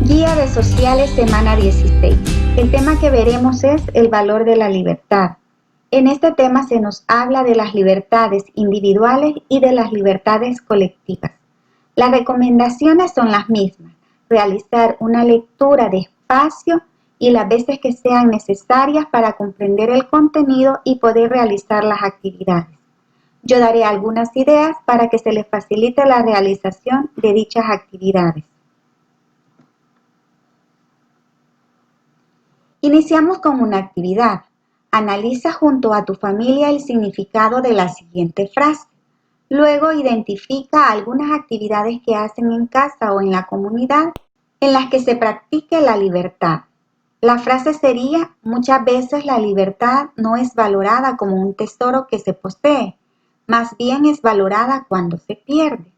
Guía de Sociales, semana 16. El tema que veremos es el valor de la libertad. En este tema se nos habla de las libertades individuales y de las libertades colectivas. Las recomendaciones son las mismas: realizar una lectura despacio y las veces que sean necesarias para comprender el contenido y poder realizar las actividades. Yo daré algunas ideas para que se les facilite la realización de dichas actividades. Iniciamos con una actividad. Analiza junto a tu familia el significado de la siguiente frase. Luego identifica algunas actividades que hacen en casa o en la comunidad en las que se practique la libertad. La frase sería: muchas veces la libertad no es valorada como un tesoro que se posee, más bien es valorada cuando se pierde.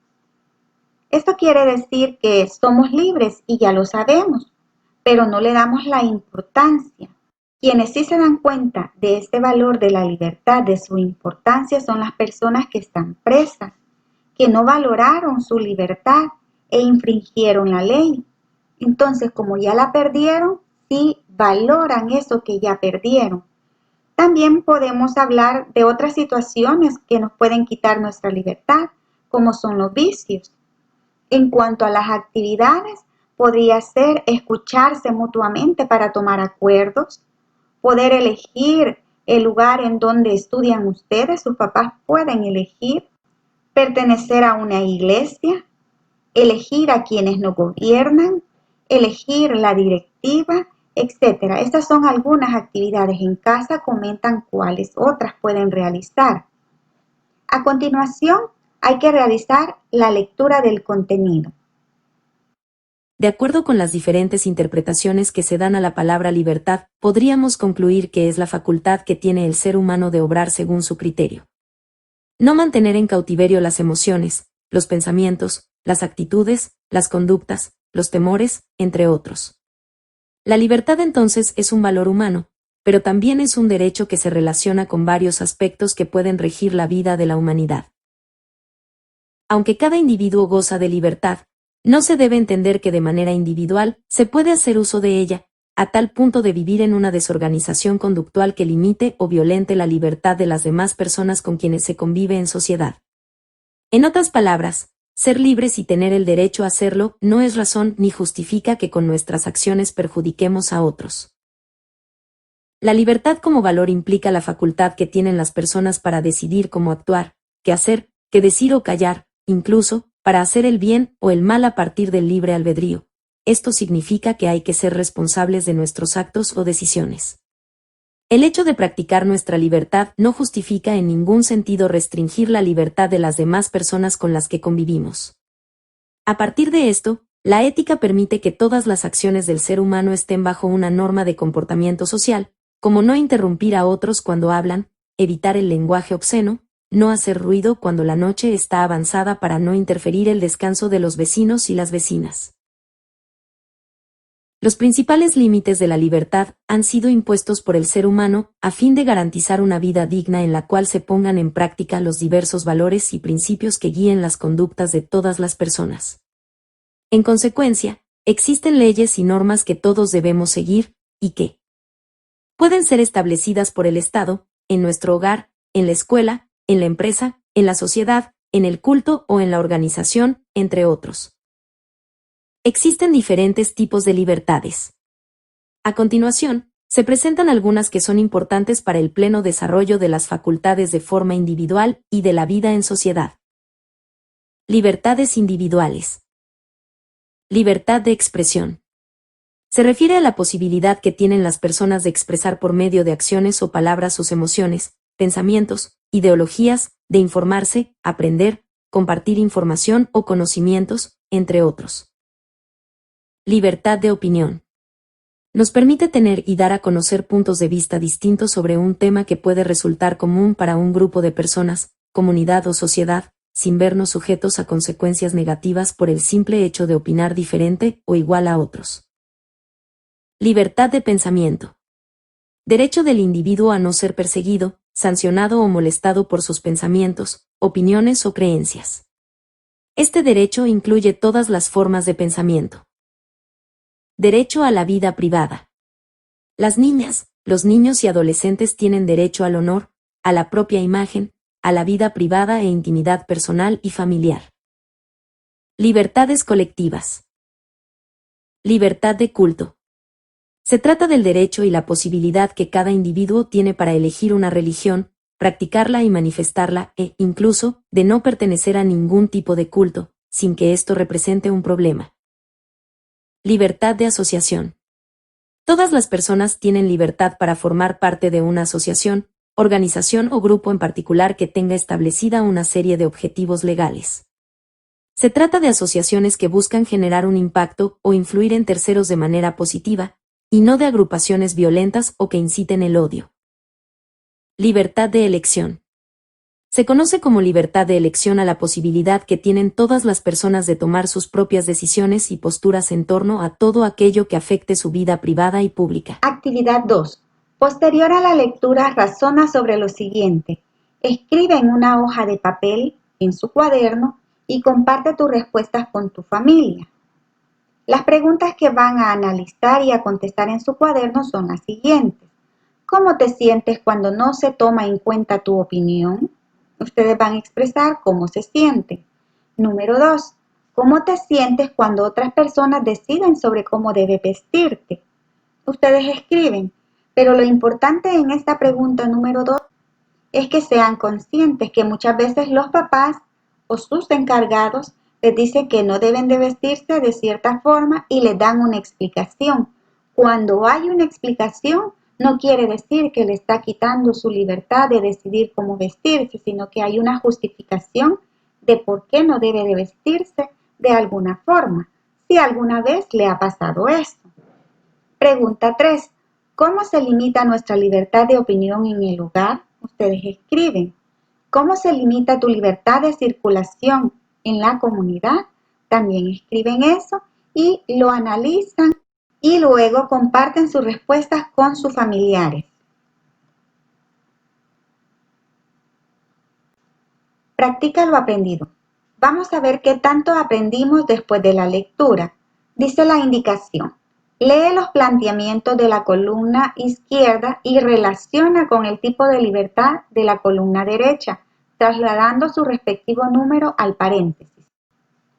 Esto quiere decir que somos libres y ya lo sabemos, pero no le damos la importancia. Quienes sí se dan cuenta de este valor de la libertad, de su importancia, son las personas que están presas, que no valoraron su libertad e infringieron la ley. Entonces, como ya la perdieron, sí valoran eso que ya perdieron. También podemos hablar de otras situaciones que nos pueden quitar nuestra libertad, como son los vicios. En cuanto a las actividades, podría ser escucharse mutuamente para tomar acuerdos, poder elegir el lugar en donde estudian ustedes, sus papás pueden elegir, pertenecer a una iglesia, elegir a quienes nos gobiernan, elegir la directiva, etc. Estas son algunas actividades. En casa comentan cuáles otras pueden realizar. A continuación, hay que realizar la lectura del contenido. De acuerdo con las diferentes interpretaciones que se dan a la palabra libertad, podríamos concluir que es la facultad que tiene el ser humano de obrar según su criterio. No mantener en cautiverio las emociones, los pensamientos, las actitudes, las conductas, los temores, entre otros. La libertad entonces es un valor humano, pero también es un derecho que se relaciona con varios aspectos que pueden regir la vida de la humanidad. Aunque cada individuo goza de libertad, no se debe entender que de manera individual se puede hacer uso de ella, a tal punto de vivir en una desorganización conductual que limite o violente la libertad de las demás personas con quienes se convive en sociedad. En otras palabras, ser libres y tener el derecho a hacerlo no es razón ni justifica que con nuestras acciones perjudiquemos a otros. La libertad como valor implica la facultad que tienen las personas para decidir cómo actuar, qué hacer, qué decir o callar, incluso para hacer el bien o el mal a partir del libre albedrío. Esto significa que hay que ser responsables de nuestros actos o decisiones. El hecho de practicar nuestra libertad no justifica en ningún sentido restringir la libertad de las demás personas con las que convivimos. A partir de esto, la ética permite que todas las acciones del ser humano estén bajo una norma de comportamiento social, como no interrumpir a otros cuando hablan, evitar el lenguaje obsceno, no hacer ruido cuando la noche está avanzada para no interferir el descanso de los vecinos y las vecinas. Los principales límites de la libertad han sido impuestos por el ser humano a fin de garantizar una vida digna en la cual se pongan en práctica los diversos valores y principios que guíen las conductas de todas las personas. En consecuencia, existen leyes y normas que todos debemos seguir, y que pueden ser establecidas por el Estado, en nuestro hogar, en la escuela, en la empresa, en la sociedad, en el culto o en la organización, entre otros. Existen diferentes tipos de libertades. A continuación, se presentan algunas que son importantes para el pleno desarrollo de las facultades de forma individual y de la vida en sociedad. Libertades individuales. Libertad de expresión. Se refiere a la posibilidad que tienen las personas de expresar por medio de acciones o palabras sus emociones, pensamientos, ideologías, de informarse, aprender, compartir información o conocimientos, entre otros. Libertad de opinión. Nos permite tener y dar a conocer puntos de vista distintos sobre un tema que puede resultar común para un grupo de personas, comunidad o sociedad, sin vernos sujetos a consecuencias negativas por el simple hecho de opinar diferente o igual a otros. Libertad de pensamiento. Derecho del individuo a no ser perseguido, sancionado o molestado por sus pensamientos, opiniones o creencias. Este derecho incluye todas las formas de pensamiento. Derecho a la vida privada. Las niñas, los niños y adolescentes tienen derecho al honor, a la propia imagen, a la vida privada e intimidad personal y familiar. Libertades colectivas. Libertad de culto. Se trata del derecho y la posibilidad que cada individuo tiene para elegir una religión, practicarla y manifestarla incluso, de no pertenecer a ningún tipo de culto, sin que esto represente un problema. Libertad de asociación. Todas las personas tienen libertad para formar parte de una asociación, organización o grupo en particular que tenga establecida una serie de objetivos legales. Se trata de asociaciones que buscan generar un impacto o influir en terceros de manera positiva, y no de agrupaciones violentas o que inciten el odio. Libertad de elección. Se conoce como libertad de elección a la posibilidad que tienen todas las personas de tomar sus propias decisiones y posturas en torno a todo aquello que afecte su vida privada y pública. Actividad 2. Posterior a la lectura, razona sobre lo siguiente. Escribe en una hoja de papel, en su cuaderno, y comparte tus respuestas con tu familia. Las preguntas que van a analizar y a contestar en su cuaderno son las siguientes. ¿Cómo te sientes cuando no se toma en cuenta tu opinión? Ustedes van a expresar cómo se sienten. Número 2. ¿Cómo te sientes cuando otras personas deciden sobre cómo debes vestirte? Ustedes escriben, pero lo importante en esta pregunta número 2 es que sean conscientes que muchas veces los papás o sus encargados les dicen que no deben de vestirse de cierta forma y les dan una explicación. Cuando hay una explicación, no quiere decir que le está quitando su libertad de decidir cómo vestirse, sino que hay una justificación de por qué no debe de vestirse de alguna forma, si alguna vez le ha pasado esto. Pregunta 3. ¿Cómo se limita nuestra libertad de opinión en el hogar? Ustedes escriben. ¿Cómo se limita tu libertad de circulación en la comunidad? También escriben eso y lo analizan y luego comparten sus respuestas con sus familiares. Practica lo aprendido. Vamos a ver qué tanto aprendimos después de la lectura. Dice la indicación. Lee los planteamientos de la columna izquierda y relaciona con el tipo de libertad de la columna derecha, trasladando su respectivo número al paréntesis.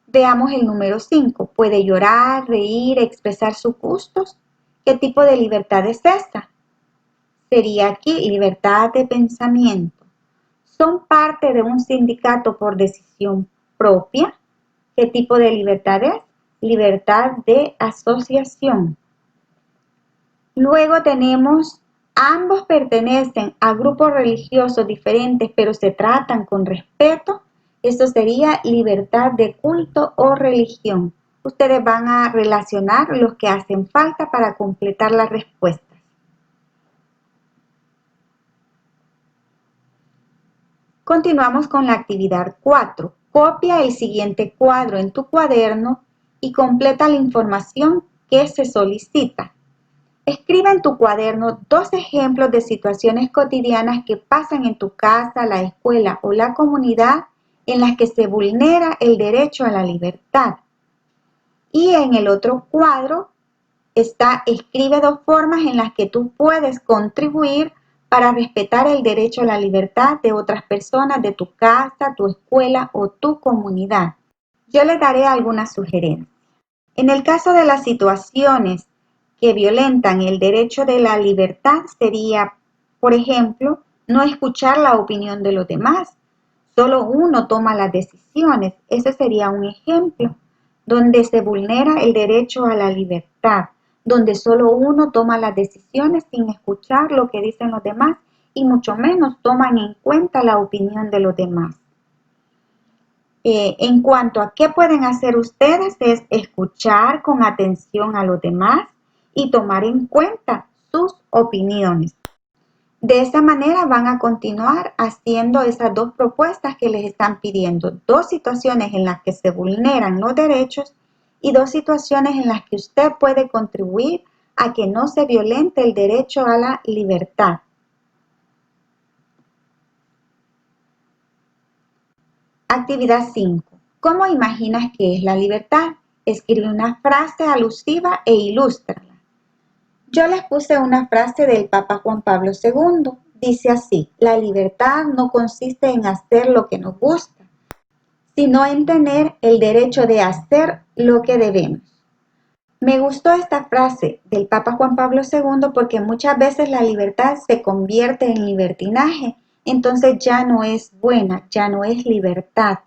Veamos el número 5. ¿Puede llorar, reír, expresar sus gustos? ¿Qué tipo de libertad es esta? Sería aquí libertad de pensamiento. ¿Son parte de un sindicato por decisión propia? ¿Qué tipo de libertad es? Libertad de asociación. Luego tenemos, ambos pertenecen a grupos religiosos diferentes, pero se tratan con respeto. Eso sería libertad de culto o religión. Ustedes van a relacionar los que hacen falta para completar la respuesta. Continuamos con la actividad 4. Copia el siguiente cuadro en tu cuaderno y completa la información que se solicita. Escribe en tu cuaderno 2 ejemplos de situaciones cotidianas que pasan en tu casa, la escuela o la comunidad en las que se vulnera el derecho a la libertad. Y en el otro cuadro escribe 2 formas en las que tú puedes contribuir para respetar el derecho a la libertad de otras personas de tu casa, tu escuela o tu comunidad. Yo les daré algunas sugerencias. En el caso de las situaciones que violentan el derecho de la libertad sería, por ejemplo, no escuchar la opinión de los demás. Solo uno toma las decisiones. Ese sería un ejemplo donde se vulnera el derecho a la libertad, donde solo uno toma las decisiones sin escuchar lo que dicen los demás y mucho menos toman en cuenta la opinión de los demás. En cuanto a qué pueden hacer ustedes es escuchar con atención a los demás y tomar en cuenta sus opiniones. De esa manera van a continuar haciendo esas 2 propuestas que les están pidiendo. 2 situaciones en las que se vulneran los derechos y 2 situaciones en las que usted puede contribuir a que no se violente el derecho a la libertad. Actividad 5. ¿Cómo imaginas que es la libertad? escribe una frase alusiva e ilústrala. Yo les puse una frase del Papa Juan Pablo II. Dice así: la libertad no consiste en hacer lo que nos gusta, sino en tener el derecho de hacer lo que debemos. Me gustó esta frase del Papa Juan Pablo II porque muchas veces la libertad se convierte en libertinaje, entonces ya no es buena, ya no es libertad,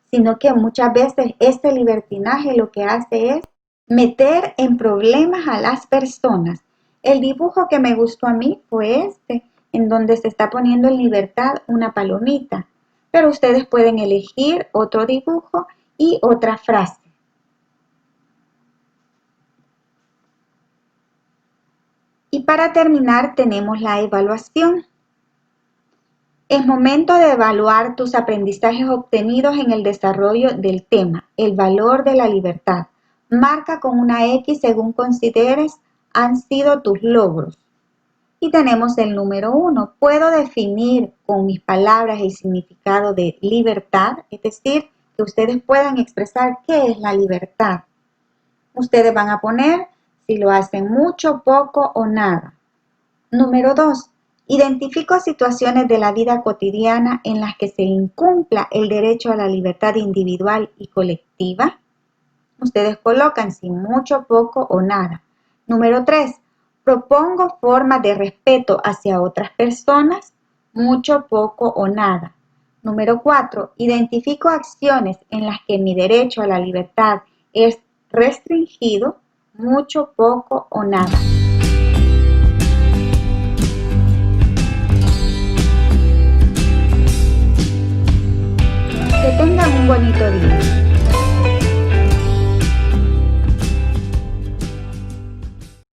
sino que muchas veces este libertinaje lo que hace es meter en problemas a las personas. El dibujo que me gustó a mí fue este, en donde se está poniendo en libertad una palomita, pero ustedes pueden elegir otro dibujo y otra frase. Y para terminar tenemos la evaluación. Es momento de evaluar tus aprendizajes obtenidos en el desarrollo del tema, el valor de la libertad. Marca con una X según consideres han sido tus logros. Y tenemos el número 1. Puedo definir con mis palabras el significado de libertad, es decir, que ustedes puedan expresar qué es la libertad. Ustedes van a poner si lo hacen mucho, poco o nada. Número 2. Identifico situaciones de la vida cotidiana en las que se incumpla el derecho a la libertad individual y colectiva. Ustedes colocan si mucho, poco o nada. Número 3. Propongo formas de respeto hacia otras personas, mucho, poco o nada. Número 4. Identifico acciones en las que mi derecho a la libertad es restringido, mucho, poco o nada.